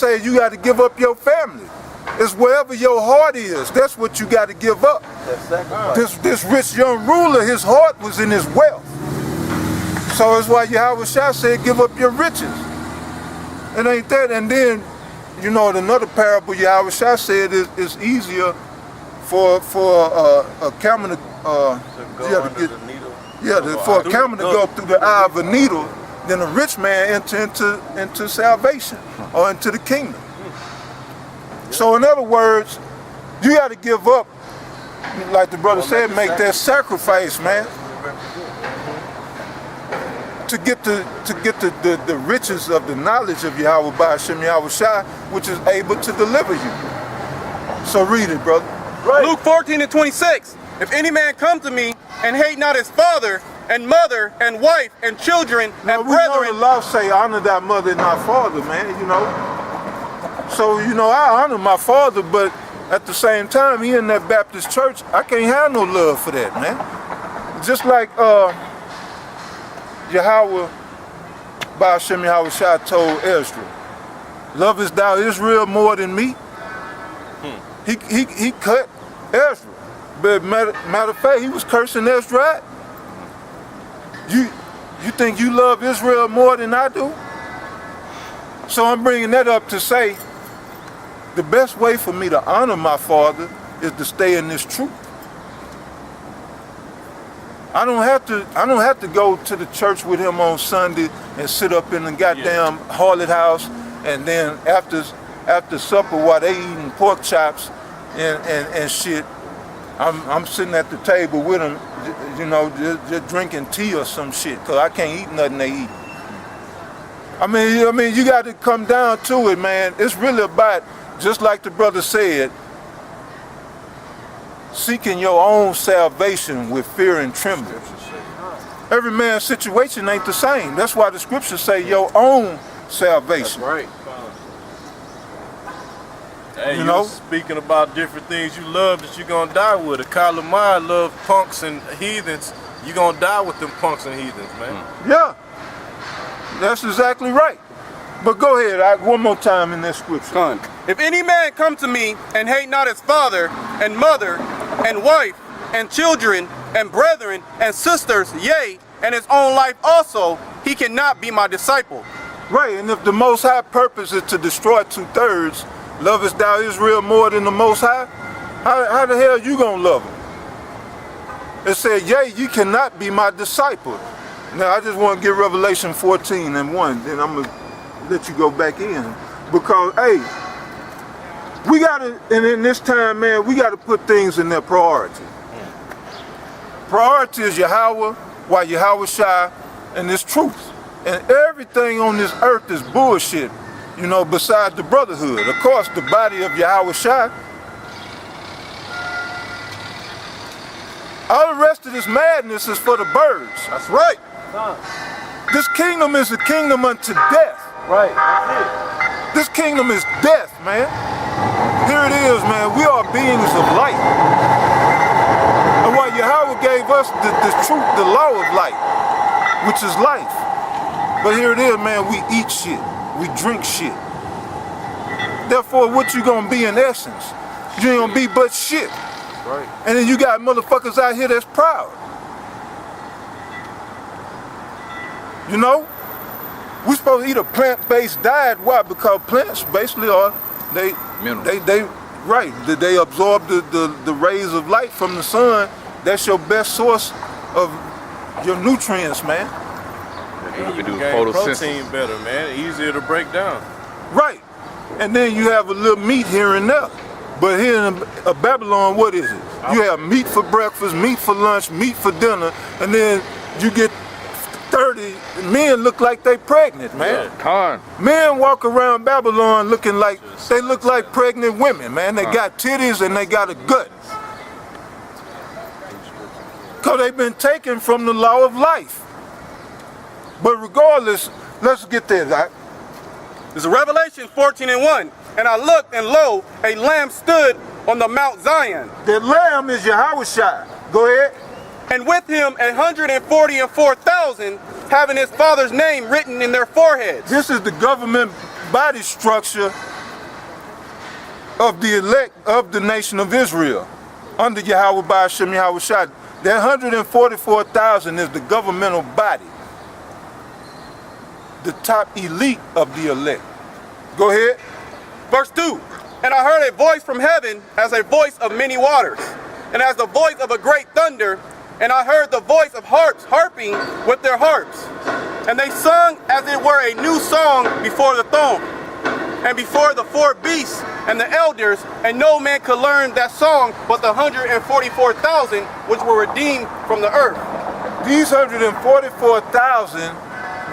say you got to give up your family. It's wherever your heart is. That's what you got to give up. This rich young ruler, his heart was in his wealth. So that's why Yahweh Shah said, give up your riches. It ain't that. And then, you know, another parable Yahweh Shah said is easier for a camel to for a camel to go through the eye of a needle than a rich man enter into salvation or into the kingdom. So in other words, you got to give up, like the brother said, make that sacrifice, man, to get the riches of the knowledge of Yahweh Ba'ashem Yahweh Shai, which is able to deliver you. So read it, brother. Right. Luke 14:26. If any man come to me and hate not his father and mother and wife and children and brethren. The law say honor thy mother and thy father, man, you know. So, you know, I honor my father, but at the same time, he in that Baptist church, I can't have no love for that, man. Just like Yahweh Ba'ashem Yahweh Shai told Ezra, lovest thou Israel more than me? He cut Ezra. But matter of fact, he was cursing Ezra out. You think you love Israel more than I do? So I'm bringing that up to say, the best way for me to honor my father is to stay in this truth. I don't have to go to the church with him on Sunday and sit up in the goddamn harlot house, and then after supper while they eating pork chops and shit, I'm sitting at the table with them, you know, just drinking tea or some shit, cause I can't eat nothing they eat. I mean, you got to come down to it, man. It's really about, just like the brother said, seeking your own salvation with fear and trembling. Every man's situation ain't the same. That's why the scriptures say your own salvation. That's right. Hey, you know, speaking about different things you love that you're gonna die with. A Kalamai love punks and heathens. You're gonna die with them punks and heathens, man. Yeah, that's exactly right. But go ahead, one more time in this scripture. If any man come to me and hate not his father and mother and wife and children and brethren and sisters, yea, and his own life also, he cannot be my disciple. Right, and if the Most High purpose is to destroy 2/3, lovest thou Israel more than the Most High? How the hell you gonna love him? It said, yea, you cannot be my disciple. Now I just want to get Revelation 14:1, then I'm gonna let you go back in. Because, hey, we gotta, and in this time, man, we gotta put things in their priority. Priority is Yahweh, while Yahweh Shai, and this truth. And everything on this earth is bullshit, you know, besides the brotherhood. Of course, the body of Yahweh Shai. All the rest of this madness is for the birds. That's right. This kingdom is a kingdom unto death. Right, that's it. This kingdom is death, man. Here it is, man. We are beings of light. And while Yahweh gave us the truth, the law of light, which is life. But here it is, man. We eat shit. We drink shit. Therefore, what you gonna be in essence? You ain't gonna be but shit. Right. And then you got motherfuckers out here that's proud. You know? We're supposed to eat a plant-based diet. Why? Because plants basically are, they absorb the rays of light from the sun. That's your best source of your nutrients, man. And you can do protein better, man. Easier to break down. Right. And then you have a little meat here and there. But here in Babylon, what is it? You have meat for breakfast, meat for lunch, meat for dinner, and then you get 30 men look like they pregnant, man. Men walk around Babylon looking like, they look like pregnant women, man. They got titties and they got a gut. Because they've been taken from the law of life. But regardless, let's get there, Doc. This is Revelation 14:1. And I looked, and lo, a lamb stood on the Mount Zion. The lamb is Yahweh Shai. Go ahead. And with him 144,000, having his father's name written in their foreheads. This is the government body structure of the elect of the nation of Israel under Yahweh Ba'ashem Yahweh Shai. That 144,000 is the governmental body, the top elite of the elect. Go ahead. Verse 2, and I heard a voice from heaven as a voice of many waters, and as the voice of a great thunder, and I heard the voice of harps harping with their harps. And they sung as it were a new song before the throne, and before the four beasts and the elders, and no man could learn that song but the 144,000 which were redeemed from the earth. These 144,000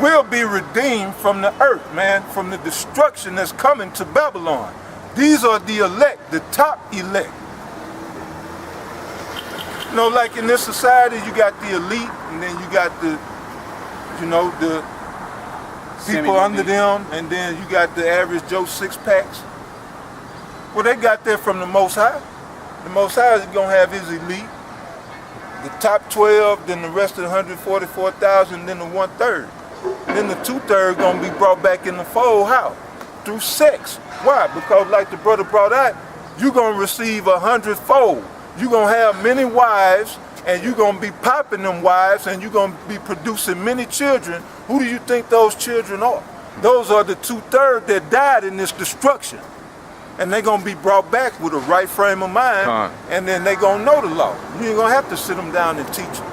will be redeemed from the earth, man, from the destruction that's coming to Babylon. These are the elect, the top elect. You know, like in this society, you got the elite, and then you got the, you know, the people under them, and then you got the average Joe six-packs. Well, they got that from the Most High. The Most High is going to have his elite, the top 12, then the rest of the 144,000, then the 1/3. Then the 2/3 going to be brought back in the fold. How? Through sex. Why? Because like the brother brought out, you're going to receive 100-fold. You're going to have many wives, and you're going to be popping them wives, and you're going to be producing many children. Who do you think those children are? Those are the 2/3 that died in this destruction. And they're going to be brought back with a right frame of mind, and then they're going to know the law. You ain't going to have to sit them down and teach them.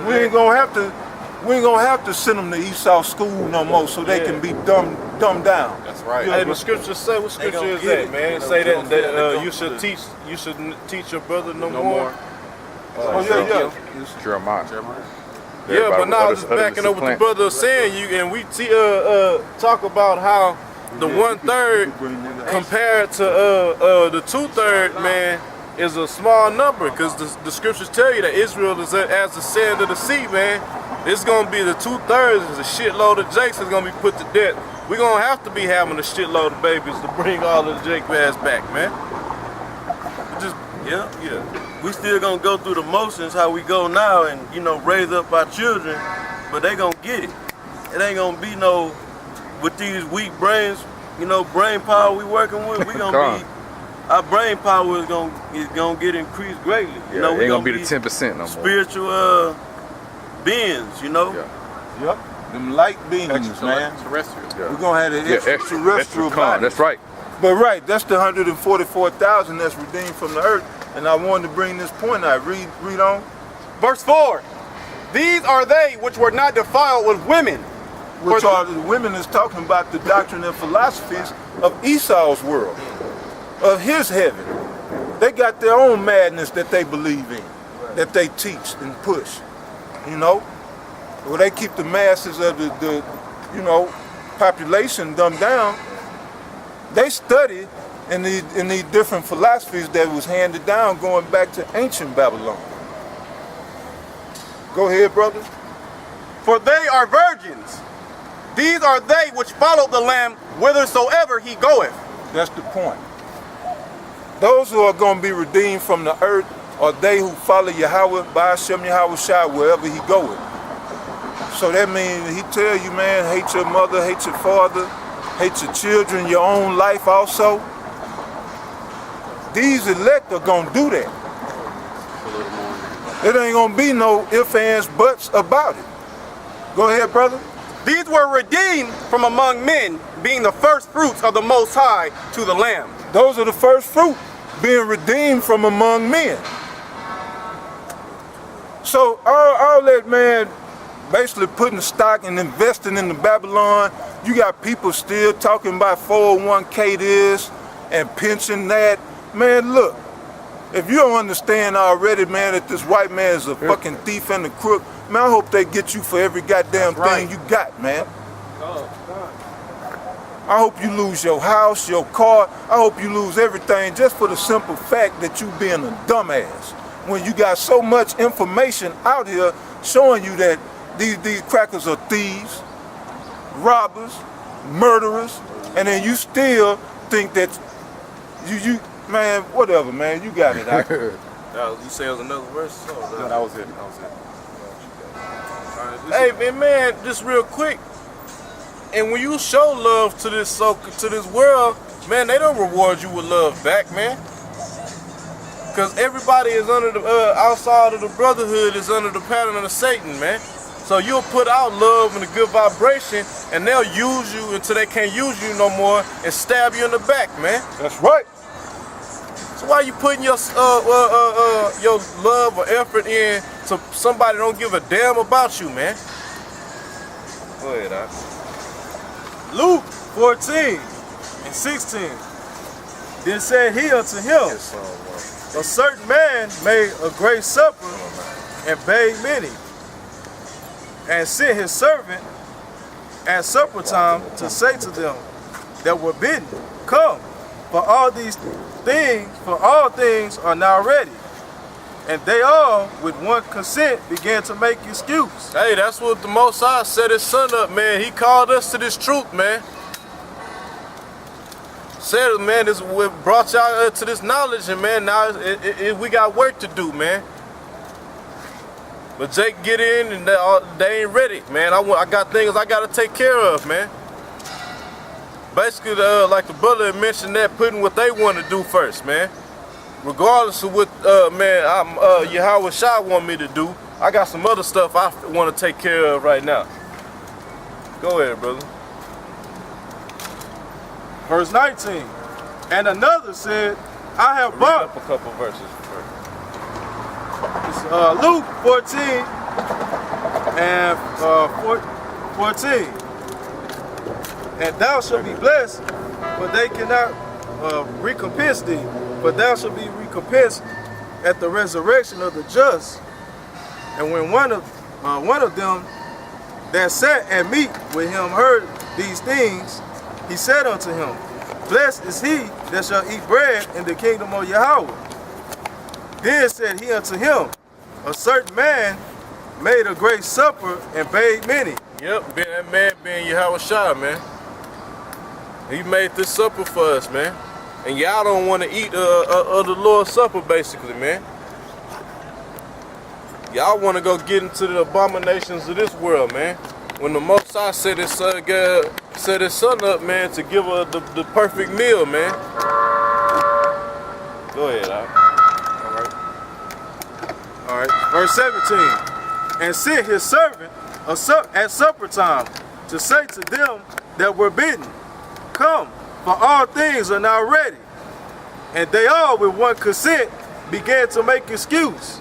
We ain't going to have to send them to Esau school no more so they can be dumbed down. That's right. Hey, the scriptures say, what scripture is that, man? It say that you should teach your brother no more. Yeah. It's Jeremiah. Yeah, but now just backing up what the brother is saying, and we talk about how the 1/3 compared to the 2/3, man, is a small number, because the scriptures tell you that Israel is as the sand of the sea, man. It's gonna be the 2/3 is a shitload of jakes that's gonna be put to death. We're gonna have to be having a shitload of babies to bring all of the Jake ass back, man. Yeah. We still gonna go through the motions how we go now, and you know, raise up our children, but they gonna get it. It ain't gonna be no, with these weak brains, you know, brain power we working with, we gonna be, our brain power is gonna get increased greatly. Yeah, you know, we ain't gonna be the 10% no more. Spiritual beings, you know. Yeah. Yep. Them light beings, man. Terrestrial. Yeah. We're going to have an extraterrestrial body. That's right. But right, that's the 144,000 that's redeemed from the earth. And I wanted to bring this point out. Read on. Verse 4, these are they which were not defiled with women. Which are the women is talking about the doctrine and philosophies of Esau's world, of his heaven. They got their own madness that they believe in, that they teach and push. You know, well, they keep the masses of the you know, population dumbed down. They study in these different philosophies that was handed down going back to ancient Babylon. Go ahead, brother. For they are virgins. These are they which follow the Lamb whithersoever he goeth. That's the point. Those who are going to be redeemed from the earth are they who follow Yahweh, Ba'ashem Yahweh Shai, wherever he goeth. So that means he tell you, man, hate your mother, hate your father, hate your children, your own life also. These elect are going to do that. It ain't going to be no ifs, ands, buts about it. Go ahead, brother. These were redeemed from among men, being the first fruits of the Most High to the Lamb. Those are the first fruit, being redeemed from among men. So all that, man, basically putting stock and investing in the Babylon. You got people still talking about 401k this and pension that. Man, look, if you don't understand already, man, that this white man is a fucking thief and a crook, man, I hope they get you for every goddamn thing you got, man. I hope you lose your house, your car. I hope you lose everything just for the simple fact that you being a dumbass. When you got so much information out here showing you that these crackers are thieves, robbers, murderers, and then you still think that you man, whatever, man, you got it. You say it was another verse? No, that was it. Hey, man, just real quick. And when you show love to this world, man, they don't reward you with love back, man. Because everybody is under the outside of the brotherhood is under the pattern of Satan, man. So you'll put out love and a good vibration, and they'll use you until they can't use you no more and stab you in the back, man. That's right. So why you putting your love or effort in to somebody don't give a damn about you, man? Go ahead, Luke 14 and 16. Then said he unto him, a certain man made a great supper and bade many, and sent his servant at supper time to say to them that were bidden, come, for all things are now ready. And they all, with one consent, began to make excuse. Hey, that's what the Most High set his son up, man. He called us to this truth, man. Said, man, this brought y'all to this knowledge, and man, now we got work to do, man. But Jake get in, and they ain't ready, man. I got things I gotta take care of, man. Basically, like the brother had mentioned, that putting what they want to do first, man. Regardless of what, Yahweh Shah want me to do, I got some other stuff I want to take care of right now. Go ahead, brother. Verse 19. And another said, I have bought. Read up a couple verses first. Luke 14 and 14. And thou shalt be blessed, but they cannot recompense thee. But thou shalt be recompensed at the resurrection of the just. And when one of them that sat at meat with him heard these things, he said unto him, blessed is he that shall eat bread in the kingdom of Yahweh. Then said he unto him, a certain man made a great supper and bade many. Yep, that man being Yahweh Shah, man. He made this supper for us, man. And y'all don't want to eat the Lord's Supper, basically, man. Y'all want to go get into the abominations of this world, man. When the Most High set his son up, man, to give her the perfect meal, man. Go ahead, All right. Verse 17. And sent his servant at supper time to say to them that were bidden, come, for all things are now ready. And they all with one consent began to make excuse.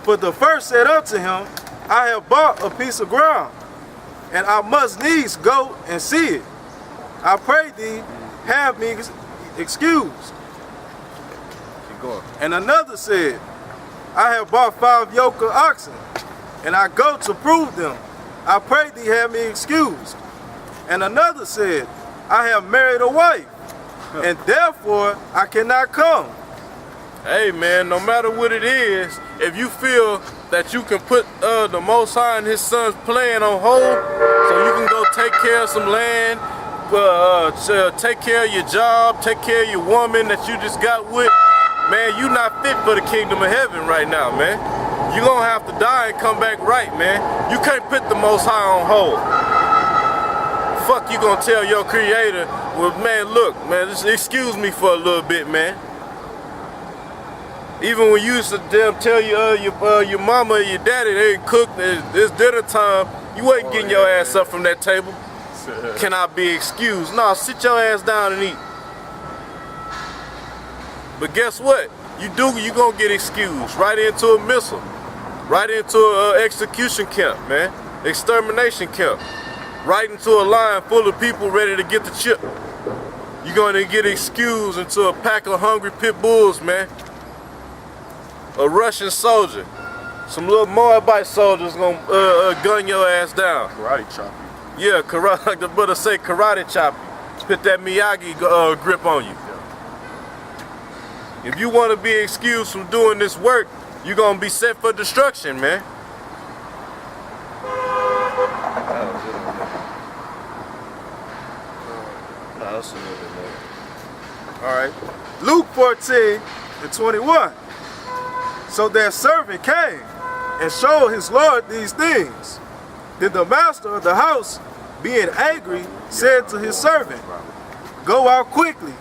But the first said unto him, I have bought a piece of ground, and I must needs go and see it. I pray thee, have me excused. Keep going. And another said, I have bought 5 yoke of oxen, and I go to prove them. I pray thee, have me excused. And another said, I have married a wife, and therefore I cannot come. Hey, man, no matter what it is, if you feel that you can put the Most High and his son's plan on hold, so you can go take care of some land, take care of your job, take care of your woman that you just got with, man, you not fit for the kingdom of heaven right now, man. You gonna have to die and come back right, man. You can't put the Most High on hold. Fuck you gonna tell your creator, well, man, look, man, just excuse me for a little bit, man. Even when you used to tell your mama or your daddy they cooked, it's dinner time, you wasn't getting your ass up from that table. Can I be excused? No, sit your ass down and eat. But guess what? You gonna get excused right into a missile, right into an execution camp, man, extermination camp, right into a line full of people ready to get the chip. You're gonna get excused into a pack of hungry pit bulls, man. A Russian soldier, some little Moabite soldiers gonna gun your ass down. Karate chop you. Yeah, karate, like the brother say, karate chop you. Put that Miyagi grip on you. If you want to be excused from doing this work, you're gonna be set for destruction, man. All right. Luke 14 and 21. So their servant came and showed his Lord these things. Then the master of the house being angry, said to his servant, "Go out quickly